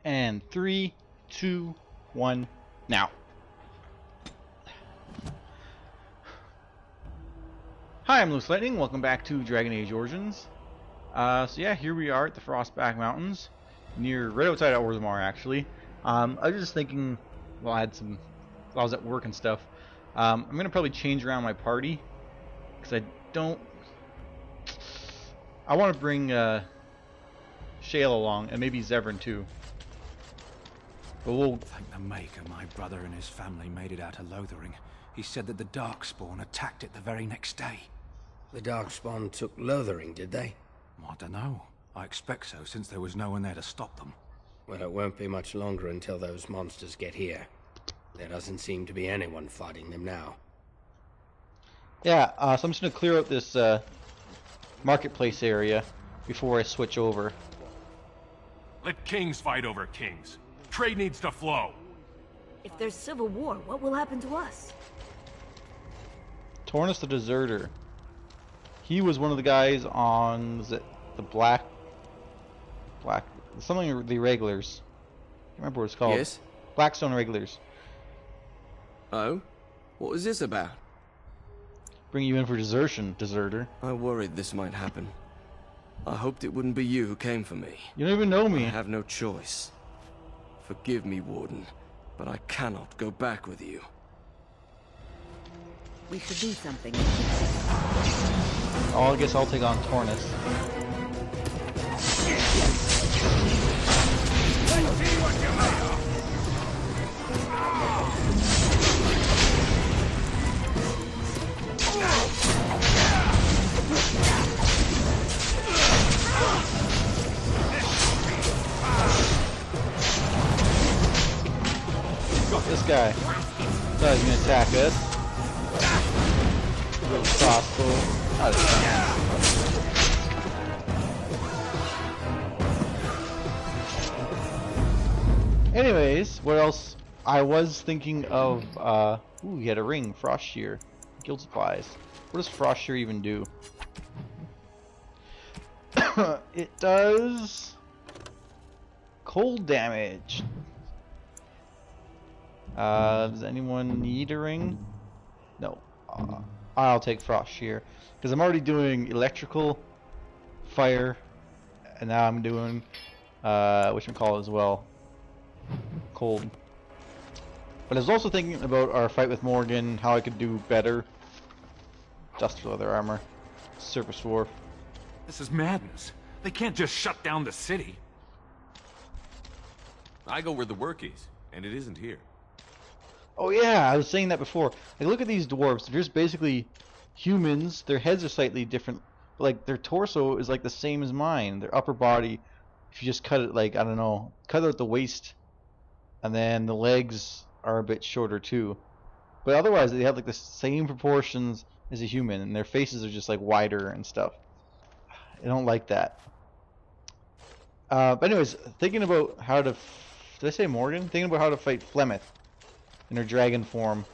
And 3, 2, 1, now. Hi, I'm LewisLightning. Welcome back to Dragon Age Origins. So yeah, here we are at the Frostback Mountains, right outside of Orzammar, actually. I was just thinking, well, I was at work and stuff. I'm gonna probably change around my party because I want to bring Shale along and maybe Zevran too. But we'll Thank the Maker, my brother and his family made it out of Loghain. He said that the Darkspawn attacked it the very next day. The Darkspawn took Loghain, did they? I don't know. I expect so, since there was no one there to stop them. Well, it won't be much longer until those monsters get here. There doesn't seem to be anyone fighting them now. Yeah, so I'm just gonna clear out this marketplace area before I switch over. Let kings fight over kings. Trade needs to flow. If there's civil war, what will happen to us? Tornus the Deserter. He was one of the guys on, was it the Black something, the Irregulars. I can't remember what it's called. Yes? Blackstone Irregulars. Oh? What was this about? Bring you in for desertion, deserter. I worried this might happen. I hoped it wouldn't be you who came for me. You don't even know me. I have no choice. Forgive me, Warden, but I cannot go back with you. We should do something. Oh, I guess I'll take on Tornus. Let's see what you're made of. This guy. Thought he was gonna attack us. Little crossbow. Not as bad. Anyways, what else? I was thinking of, ooh, he had a ring, Frost Shear. Guild supplies. What does Frost Shear even do? It does cold damage. Does anyone need a ring? No. I'll take Frost Shear because I'm already doing electrical, fire, and now I'm doing whatchamacallit as well, cold. But I was also thinking about our fight with Morgan, how I could do better. Dust leather armor, surface war. This is madness. They can't just shut down the city. I go where the work is, and it isn't here. Oh yeah, I was saying that before. Like, look at these dwarves. They're just basically humans. Their heads are slightly different. But, like, their torso is like the same as mine. Their upper body, if you just cut it, like, I don't know, cut out the waist, and then the legs are a bit shorter too. But otherwise, they have like the same proportions as a human, and their faces are just like wider and stuff. I don't like that. But anyways, thinking about how to, did I say Morgan? Thinking about how to fight Flemeth in her dragon form.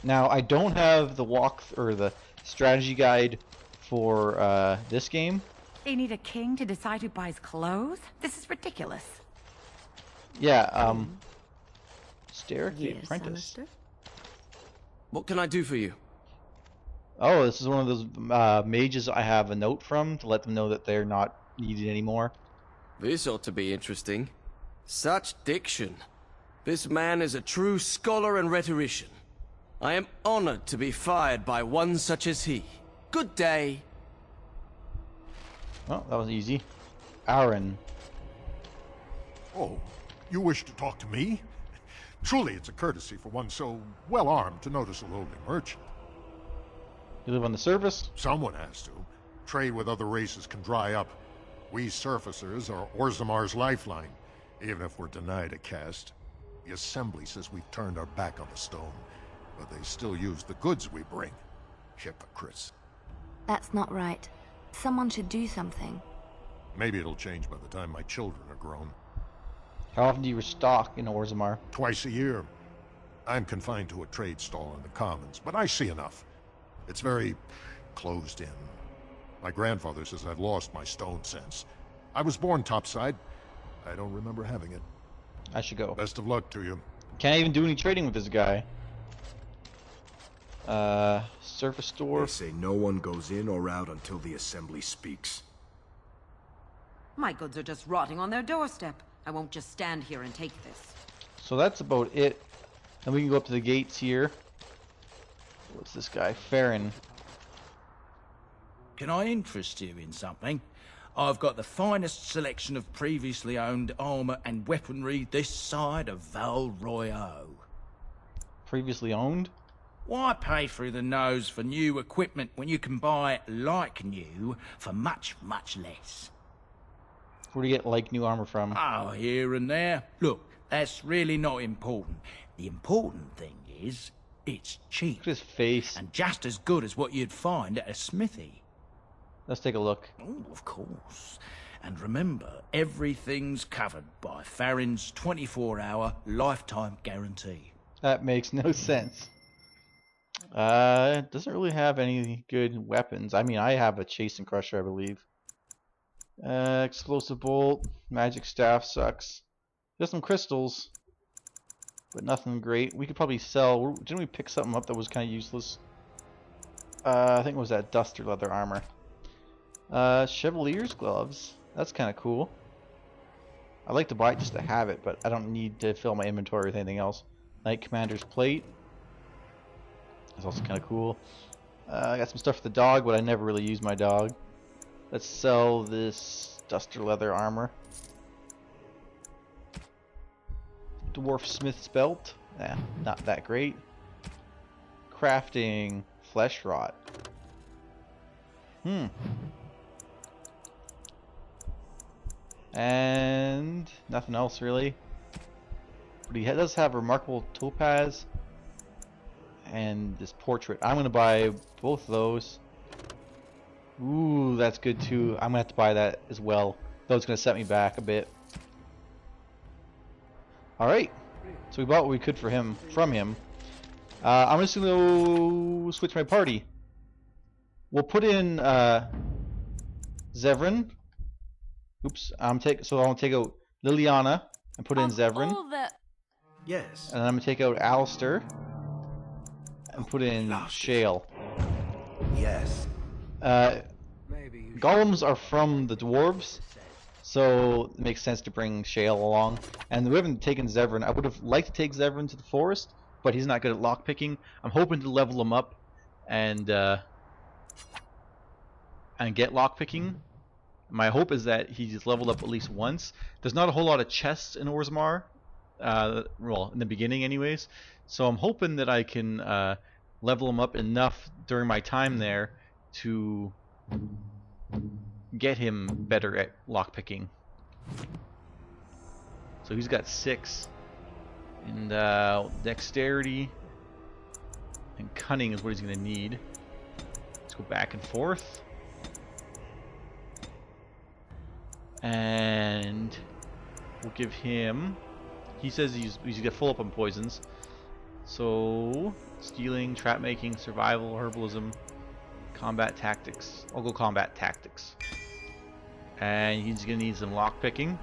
Now, I don't have the the strategy guide for this game. They need a king to decide who buys clothes? This is ridiculous. Yeah, Stare, the Yes, apprentice. Alistair? What can I do for you? Oh, this is one of those mages I have a note from to let them know that they're not needed anymore. This ought to be interesting. Such diction. This man is a true scholar and rhetorician. I am honored to be fired by one such as he. Good day. Oh, that was easy. Aaron. Oh, you wish to talk to me? Truly, it's a courtesy for one so well-armed to notice a lowly merchant. You live on the surface? Someone has to. Trade with other races can dry up. We surfacers are Orzammar's lifeline, even if we're denied a caste. The Assembly says we've turned our back on the stone, but they still use the goods we bring. Hypocrites. That's not right. Someone should do something. Maybe it'll change by the time my children are grown. How often do you restock in Orzammar? Twice a year. I'm confined to a trade stall in the Commons, but I see enough. It's very closed in. My grandfather says I've lost my stone sense. I was born topside, I don't remember having it. I should go. Best of luck to you. Can't even do any trading with this guy. Surface store. They say no one goes in or out until the assembly speaks. My goods are just rotting on their doorstep. I won't just stand here and take this. So that's about it. And we can go up to the gates here. What's this guy? Farron. Can I interest you in something? I've got the finest selection of previously owned armor and weaponry this side of Val Royeaux. Previously owned? Why pay through the nose for new equipment when you can buy it like new for much, much less? Where do you get like new armor from? Oh, here and there. Look, that's really not important. The important thing is, it's cheap. Look at his face. And just as good as what you'd find at a smithy. Let's take a look. Oh, of course. And remember, everything's covered by Farron's 24-hour lifetime guarantee. That makes no sense. It doesn't really have any good weapons. I mean, I have a Chasing Crusher, I believe. Explosive Bolt, Magic Staff sucks. There's some crystals, but nothing great. We could probably sell. Didn't we pick something up that was kind of useless? I think it was that Duster Leather Armor. Chevalier's Gloves. That's kind of cool. I'd like to buy it just to have it, but I don't need to fill my inventory with anything else. Knight Commander's Plate. That's also kind of cool. I got some stuff for the dog, but I never really use my dog. Let's sell this Duster Leather Armor. Dwarf Smith's Belt. Not that great. Crafting Flesh Rot. And nothing else really. But he does have remarkable topaz and this portrait. I'm gonna buy both of those. Ooh, that's good too. I'm gonna have to buy that as well. Though it's gonna set me back a bit. Alright. So we bought what we could from him. I'm just gonna go switch my party. We'll put in Zevran. Oops, I'm gonna take out Liliana and put in Zevran. Yes. And I'm gonna take out Alistair and put in Shale. Yes. Golems are from the dwarves, so it makes sense to bring Shale along. And we haven't taken Zevran. I would have liked to take Zevran to the forest, but he's not good at lockpicking. I'm hoping to level him up and get lockpicking. My hope is that he's leveled up at least once. There's not a whole lot of chests in Orzammar, well, in the beginning anyways. So I'm hoping that I can level him up enough during my time there to get him better at lockpicking. So he's got 6. And dexterity and cunning is what he's going to need. Let's go back and forth. And we'll give him, he says he's got full up on poisons. So stealing, trap making, survival, herbalism, combat tactics. I'll go combat tactics. And he's gonna need some lock picking.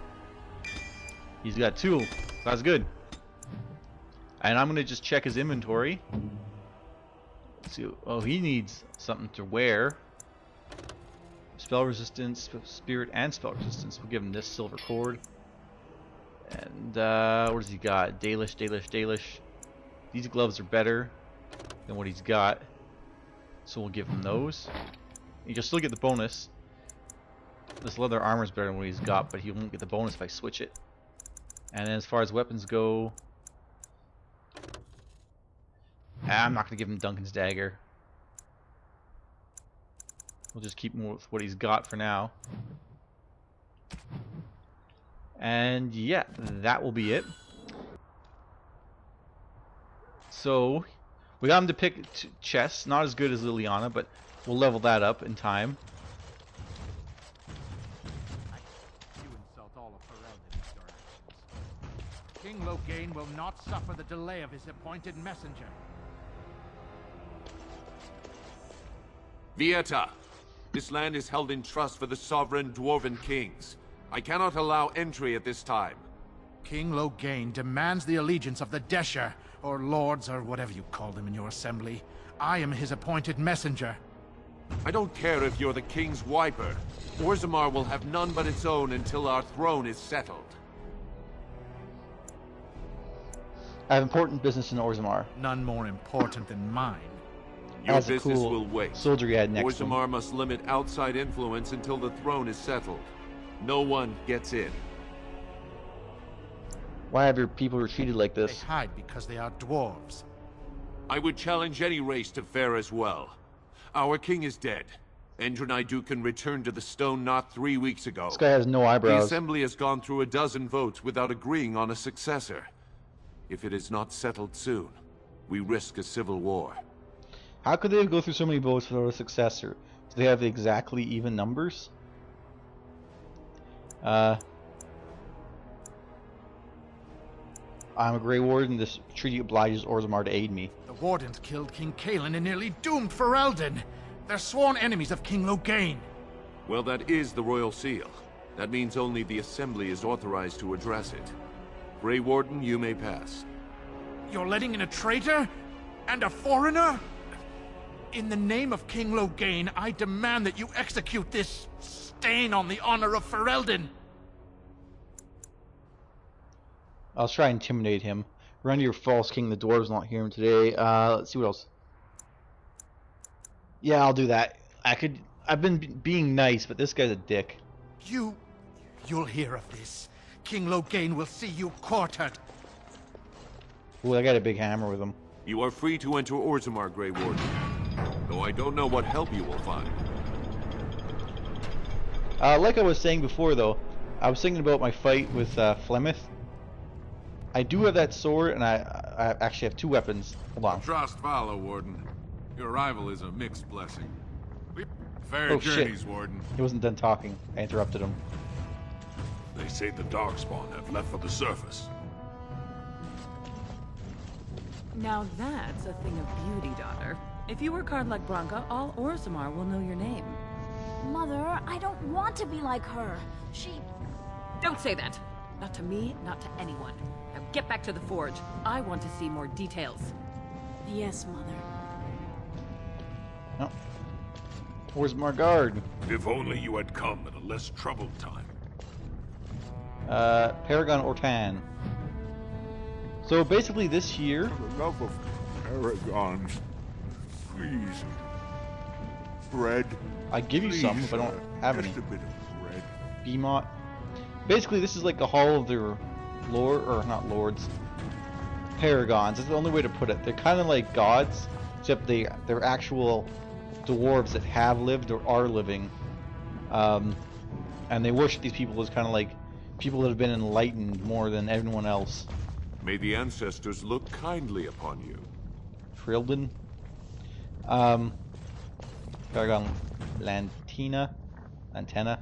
He's got 2, so that's good. And I'm gonna just check his inventory. Let's see. Oh, he needs something to wear. Spell resistance, spirit, and spell resistance. We'll give him this silver cord. And what does he got? Dalish, Dalish, Dalish. These gloves are better than what he's got, so we'll give him those. You'll still get the bonus. This leather armor is better than what he's got, but he won't get the bonus if I switch it. And then as far as weapons go, I'm not going to give him Duncan's dagger. We'll just keep him with what he's got for now. And yeah, that will be it. So we got him to pick chests, not as good as Liliana, but we'll level that up in time. You insult all of Ferelden with your actions. King Loghain will not suffer the delay of his appointed messenger. Vieta, this land is held in trust for the sovereign dwarven kings. I cannot allow entry at this time. King Loghain demands the allegiance of the Desher, or lords, or whatever you call them in your assembly. I am his appointed messenger. I don't care if you're the king's wiper. Orzammar will have none but its own until our throne is settled. I have important business in Orzammar. None more important than mine. Your That's a business cool will wait. soldier you had next to him. Orzammar must limit outside influence until the throne is settled. No one gets in. Why have your people retreated like They this? hide because they are dwarves. I would challenge any race to fare as well. Our king is dead. Endroni Dukan returned to the Stone not 3 weeks ago. This guy has no The eyebrows. assembly has gone through a dozen votes without agreeing on a successor. If it is not settled soon, we risk a civil war. How could they go through so many votes without a successor? Do they have exactly even numbers? I'm a Grey Warden. This treaty obliges Orzammar to aid me. The Wardens killed King Kaelin and nearly doomed Ferelden. They're sworn enemies of King Loghain. Well, that is the royal seal. That means only the assembly is authorized to address it. Grey Warden, you may pass. You're letting in a traitor? And a foreigner? In the name of King Loghain, I demand that you execute this stain on the honor of Ferelden. I'll try and intimidate him. Run to your false king. The dwarves will not hear him today. Let's see what else. Yeah, I'll do that. I've been being nice, but this guy's a dick. You'll hear of this. King Loghain will see you quartered. Ooh, I got a big hammer with him. You are free to enter Orzammar, Grey Warden. Though I don't know what help you will find. Like I was saying before, though, I was thinking about my fight with Flemeth. I do have that sword, and I actually have two weapons. Hold on. Trust follow, Warden. Your arrival is a mixed blessing. Fair Oh, journeys, shit. Warden. He wasn't done talking. I interrupted him. They say the Darkspawn have left for the surface. Now that's a thing of beauty, daughter. If you work hard like Branka, all Orzammar will know your name. Mother, I don't want to be like her. Don't say that. Not to me, not to anyone. Now get back to the forge. I want to see more details. Yes, Mother. Oh. Where's my guard? If only you had come at a less troubled time. Paragon Ortan. So basically this year... For the love of Paragons, please. Bread. I give you some if I don't have any. Just a bit of bread. BMOT. Basically this is like the hall of their lord, or not lords, paragons. That's the only way to put it. They're kind of like gods, except they're actual dwarves that have lived or are living. And they worship these people as kind of like people that have been enlightened more than everyone else. May the ancestors look kindly upon you. Ferelden. Paragon Antenna.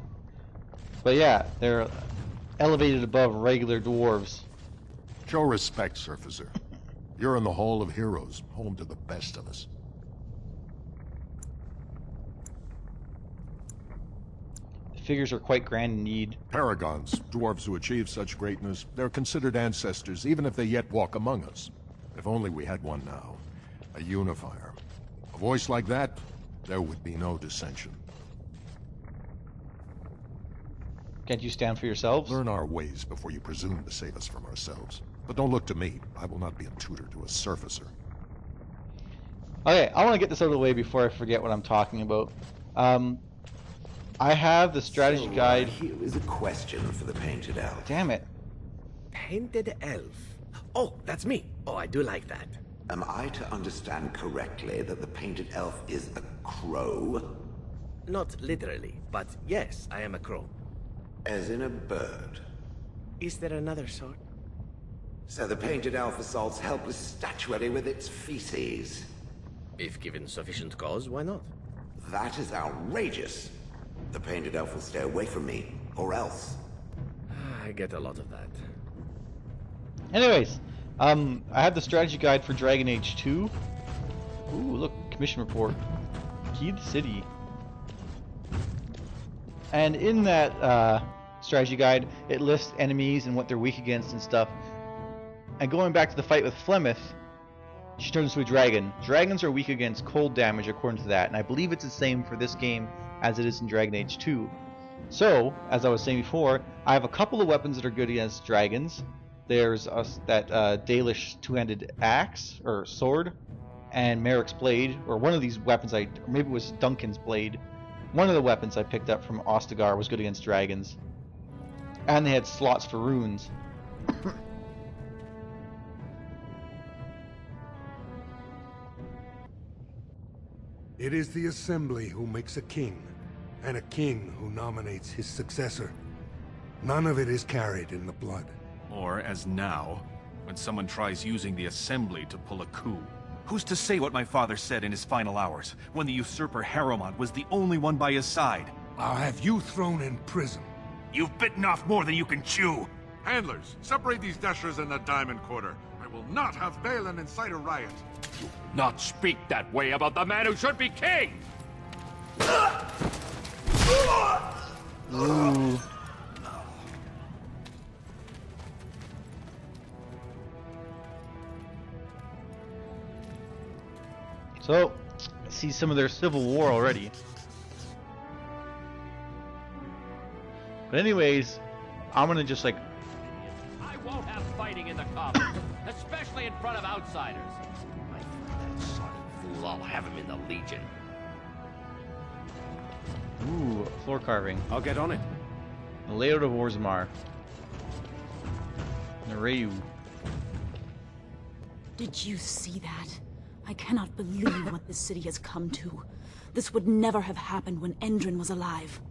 But yeah, they're elevated above regular dwarves. Show respect, Surfacer. You're in the Hall of Heroes, home to the best of us. The figures are quite grand indeed. Paragons, dwarves who achieve such greatness, they're considered ancestors even if they yet walk among us. If only we had one now. A unifier. A voice like that, there would be no dissension. Can't you stand for yourselves? Learn our ways before you presume to save us from ourselves. But don't look to me. I will not be a tutor to a surfacer. Okay, I want to get this out of the way before I forget what I'm talking about. I have the strategy guide. Here is a question for the Painted Elf. Damn it. Painted Elf? Oh, that's me. Oh, I do like that. Am I to understand correctly that the Painted Elf is a crow? Not literally, but yes, I am a crow. As in a bird? Is there another sort? So the Painted Elf assaults helpless statuary with its feces? If given sufficient cause, why not? That is outrageous. The Painted Elf will stay away from me, or else. I get a lot of that. Anyways, I have the strategy guide for Dragon Age 2. Ooh, look, commission report. Key the city. And in that strategy guide. It lists enemies and what they're weak against and stuff. And going back to the fight with Flemeth, she turns into a dragon. Dragons are weak against cold damage according to that, and I believe it's the same for this game as it is in Dragon Age 2. So, as I was saying before, I have a couple of weapons that are good against dragons. There's that Dalish two-handed axe, or sword, and Merrick's blade, or one of these weapons, maybe it was Duncan's blade. One of the weapons I picked up from Ostagar was good against dragons. And they had slots for runes. It is the Assembly who makes a king, and a king who nominates his successor. None of it is carried in the blood. Or, as now, when someone tries using the Assembly to pull a coup. Who's to say what my father said in his final hours, when the usurper Harrowmont was the only one by his side? I'll have you thrown in prison. You've bitten off more than you can chew! Handlers, separate these dashers in the Diamond Quarter. I will not have Balin incite a riot. Do not speak that way about the man who should be king! Ooh. So, I see some of their civil war already. But anyways, I'm gonna just like... I won't have fighting in the commons, especially in front of outsiders. I find that sodden fool, I'll have him in the Legion. Ooh, floor carving. I'll get on it. The layout of Orzammar. Narayu. Did you see that? I cannot believe what this city has come to. This would never have happened when Endrin was alive.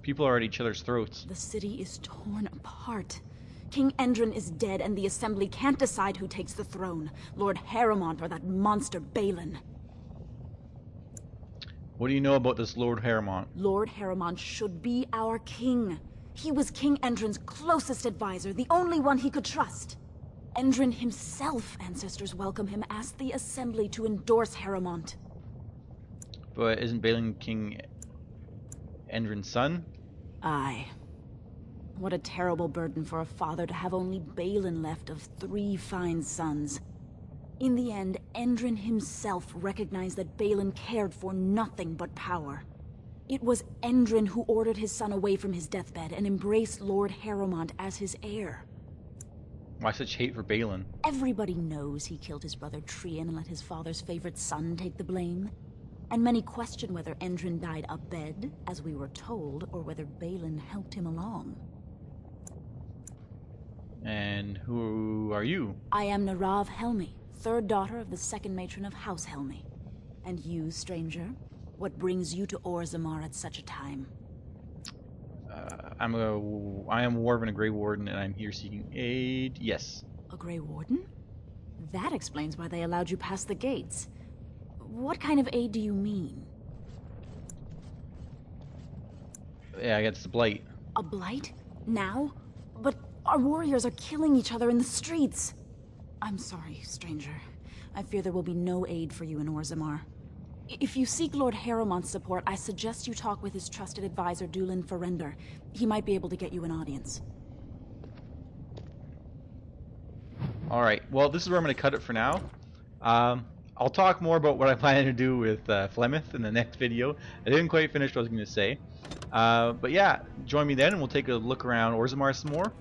People are at each other's throats. The city is torn apart. King Endrin is dead, and the Assembly can't decide who takes the throne. Lord Harrowmont or that monster Balin. What do you know about this Lord Harrowmont? Lord Harrowmont should be our king. He was King Endrin's closest advisor, the only one he could trust. Endrin himself, ancestors welcome him, asked the Assembly to endorse Harrowmont. But isn't Balin King Endrin's son? Aye. What a terrible burden for a father to have only Balin left of 3 fine sons. In the end, Endrin himself recognized that Balin cared for nothing but power. It was Endrin who ordered his son away from his deathbed and embraced Lord Harrowmont as his heir. Why such hate for Balin? Everybody knows he killed his brother Trian and let his father's favorite son take the blame. And many question whether Endrin died abed, as we were told, or whether Balin helped him along. And who are you? I am Narav Helmi, 3rd daughter of the 2nd matron of House Helmi. And you, stranger? What brings you to Orzammar at such a time? I am Warven, a Grey Warden, and I'm here seeking aid. Yes. A Grey Warden? That explains why they allowed you past the gates. What kind of aid do you mean? Yeah, I guess the blight. A blight? Now? But our warriors are killing each other in the streets. I'm sorry, stranger. I fear there will be no aid for you in Orzammar. If you seek Lord Harrowmont's support, I suggest you talk with his trusted advisor, Dulin Ferender. He might be able to get you an audience. Alright, well, this is where I'm going to cut it for now. I'll talk more about what I plan to do with Flemeth in the next video. I didn't quite finish what I was going to say. But yeah, join me then and we'll take a look around Orzammar some more.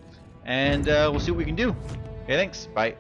And we'll see what we can do. Okay, thanks. Bye.